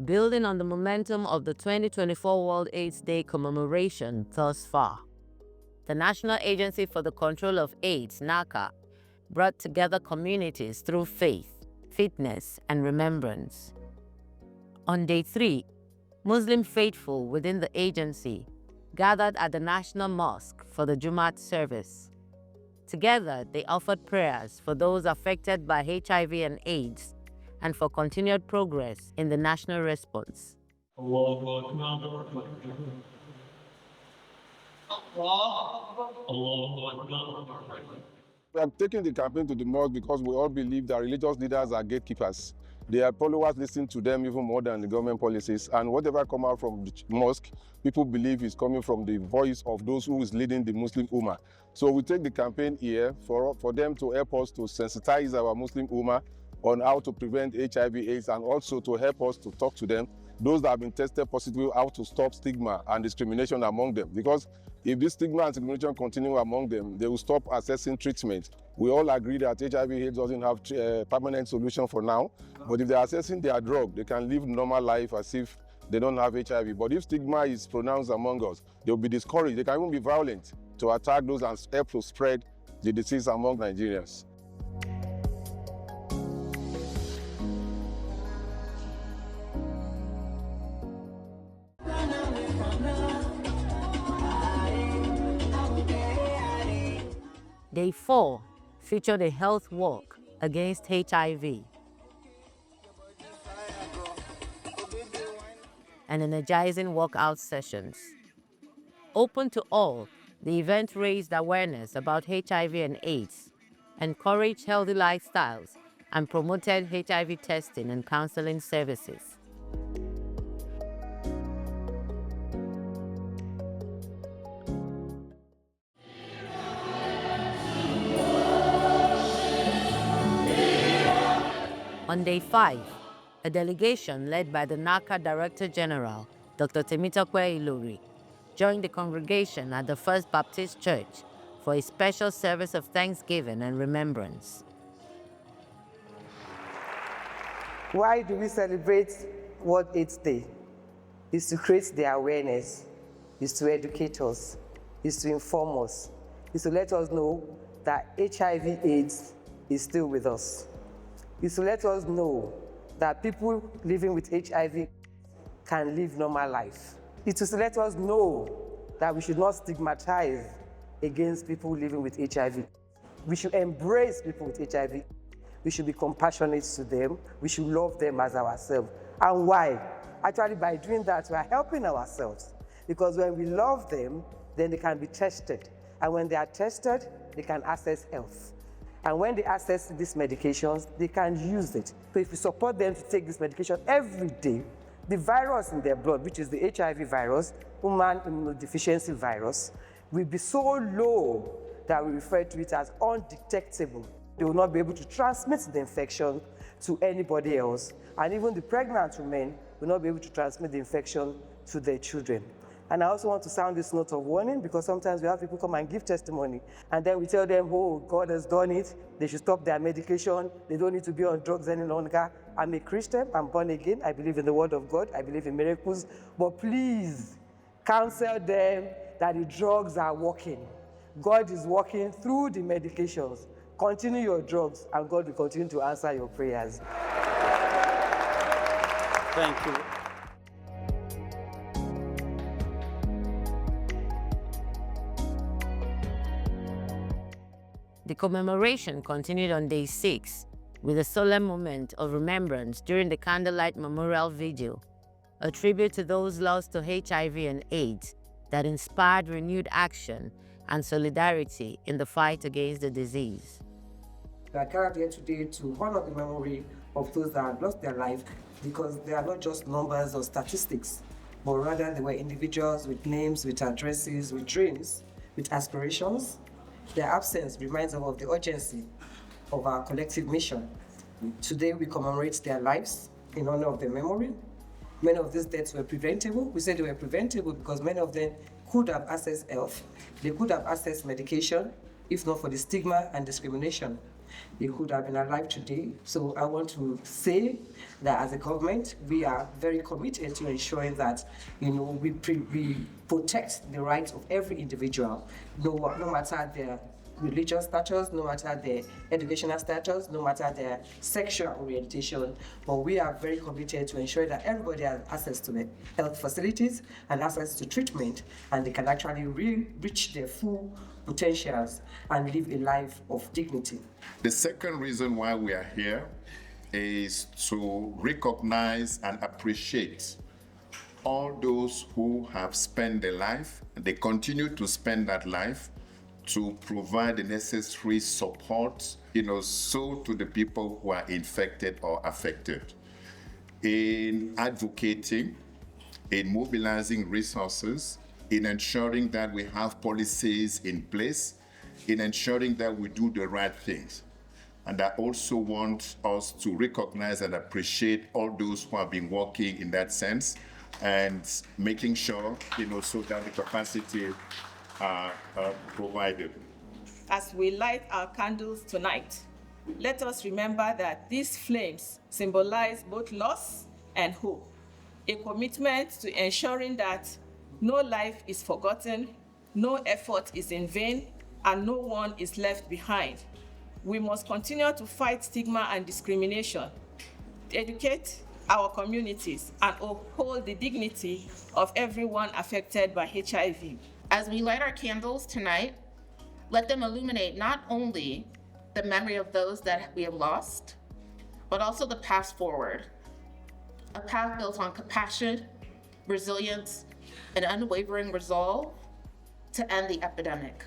Building on the momentum of the 2024 World AIDS Day commemoration thus far, the National Agency for the Control of AIDS, NACA, brought together communities through faith, fitness, and remembrance. On day 3, Muslim faithful within the agency gathered at the National Mosque for the Jumat service. Together, they offered prayers for those affected by HIV and AIDS and for continued progress in the national response. We are taking the campaign to the mosque because we all believe that religious leaders are gatekeepers. Their followers listen to them even more than the government policies, and whatever comes out from the mosque, people believe is coming from the voice of those who is leading the Muslim Ummah. So we take the campaign here for them to help us to sensitize our Muslim Ummah on how to prevent HIV/AIDS, and also to help us to talk to them, those that have been tested positive, how to stop stigma and discrimination among them. Because if this stigma and discrimination continue among them, they will stop accessing treatment. We all agree that HIV/AIDS doesn't have a permanent solution for now, but if they're accessing their drug, they can live normal life as if they don't have HIV. But if stigma is pronounced among us, they'll be discouraged. They can even be violent to attack those and help to spread the disease among Nigerians. Day 4 featured a health walk against HIV, and energizing workout sessions. Open to all, the event raised awareness about HIV and AIDS, encouraged healthy lifestyles, and promoted HIV testing and counseling services. On day 5, a delegation led by the NACA Director General, Dr. Pt2 joined the congregation at the First Baptist Church for a special service of thanksgiving and remembrance. Why do we celebrate World AIDS Day? It's to create the awareness, it's to educate us, it's to inform us, it's to let us know that HIV/AIDS is still with us. It's to let us know that people living with HIV can live normal life. It's to let us know that we should not stigmatize against people living with HIV. We should embrace people with HIV. We should be compassionate to them. We should love them as ourselves. And why? Actually, by doing that, we are helping ourselves. Because when we love them, then they can be tested. And when they are tested, they can access health. And when they access these medications, they can use it. So if we support them to take this medication every day, the virus in their blood, which is the HIV virus, human immunodeficiency virus, will be so low that we refer to it as undetectable. They will not be able to transmit the infection to anybody else. And even the pregnant women will not be able to transmit the infection to their children. And I also want to sound this note of warning, because sometimes we have people come and give testimony, and then we tell them, oh, God has done it, they should stop their medication, they don't need to be on drugs any longer. I'm a Christian, I'm born again, I believe in the word of God, I believe in miracles, but please counsel them that the drugs are working. God is working through the medications. Continue your drugs, and God will continue to answer your prayers. Thank you. The commemoration continued on day 6 with a solemn moment of remembrance during the Candlelight Memorial Vigil, a tribute to those lost to HIV and AIDS that inspired renewed action and solidarity in the fight against the disease. We are gathered here today to honor the memory of those that have lost their life, because they are not just numbers or statistics, but rather they were individuals with names, with addresses, with dreams, with aspirations. Their absence reminds us of the urgency of our collective mission. Today we commemorate their lives, in honor of their memory. Many of these deaths were preventable. We said they were preventable because many of them could have accessed health. They could have accessed medication, if not for the stigma and discrimination. They could have been alive today. So I want to say that as a government, we are very committed to ensuring that we protect the rights of every individual, no matter their religious status, no matter their educational status, no matter their sexual orientation. But we are very committed to ensure that everybody has access to the health facilities and access to treatment, and they can actually reach their full potentials and live a life of dignity. The second reason why we are here is to recognize and appreciate all those who have spent their life, and they continue to spend that life to provide the necessary support, so to the people who are infected or affected. In advocating, in mobilizing resources, in ensuring that we have policies in place, in ensuring that we do the right things. And I also want us to recognize and appreciate all those who have been working in that sense and making sure, so that the capacity are provided. As we light our candles tonight, let us remember that these flames symbolize both loss and hope, a commitment to ensuring that no life is forgotten, no effort is in vain, and no one is left behind. We must continue to fight stigma and discrimination, educate our communities, and uphold the dignity of everyone affected by HIV. As we light our candles tonight, let them illuminate not only the memory of those that we have lost, but also the path forward, a path built on compassion, resilience, and unwavering resolve to end the epidemic.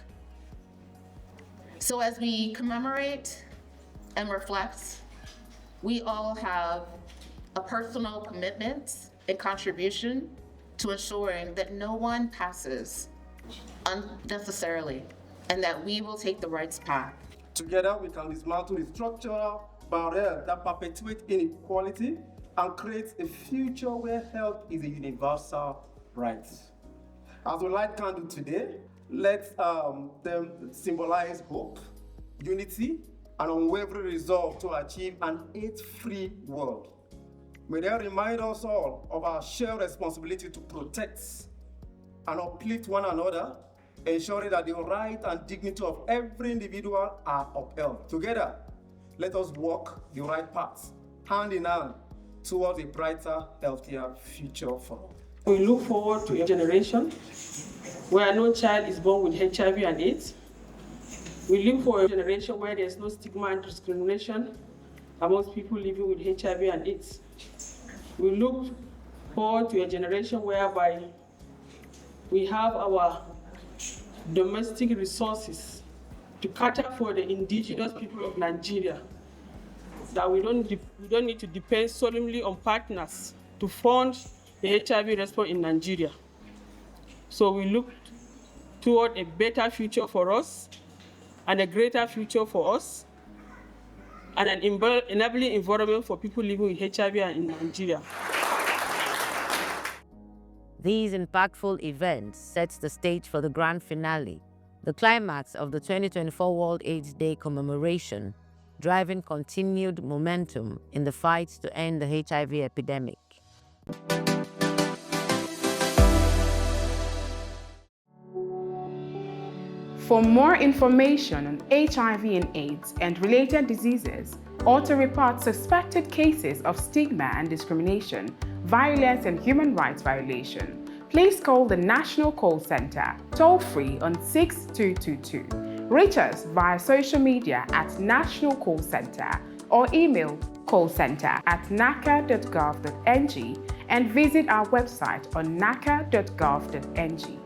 So as we commemorate and reflect, we all have a personal commitment and contribution to ensuring that no one passes unnecessarily, and that we will take the right path. Together, we can dismantle the structural barriers that perpetuate inequality and create a future where health is a universal right. As we light candle today, let them symbolize hope, unity, and unwavering resolve to achieve an AIDS-free world. May they remind us all of our shared responsibility to protect and uplift one another, ensuring that the right and dignity of every individual are upheld. Together, let us walk the right path, hand in hand, towards a brighter, healthier future for all. We look forward to a generation where no child is born with HIV and AIDS. We look for a generation where there's no stigma and discrimination amongst people living with HIV and AIDS. We look forward to a generation whereby we have our domestic resources to cater for the indigenous people of Nigeria, that we don't need to depend solely on partners to fund the HIV response in Nigeria. So we look toward a better future for us and a greater future for us and an enabling environment for people living with HIV in Nigeria. These impactful events set the stage for the grand finale, the climax of the 2024 World AIDS Day commemoration, driving continued momentum in the fight to end the HIV epidemic. For more information on HIV and AIDS and related diseases, or to report suspected cases of stigma and discrimination, violence and human rights violation, please call the National Call Center, toll-free on 6222. Reach us via social media at National Call Center or email callcenter@naca.gov.ng and visit our website on naca.gov.ng.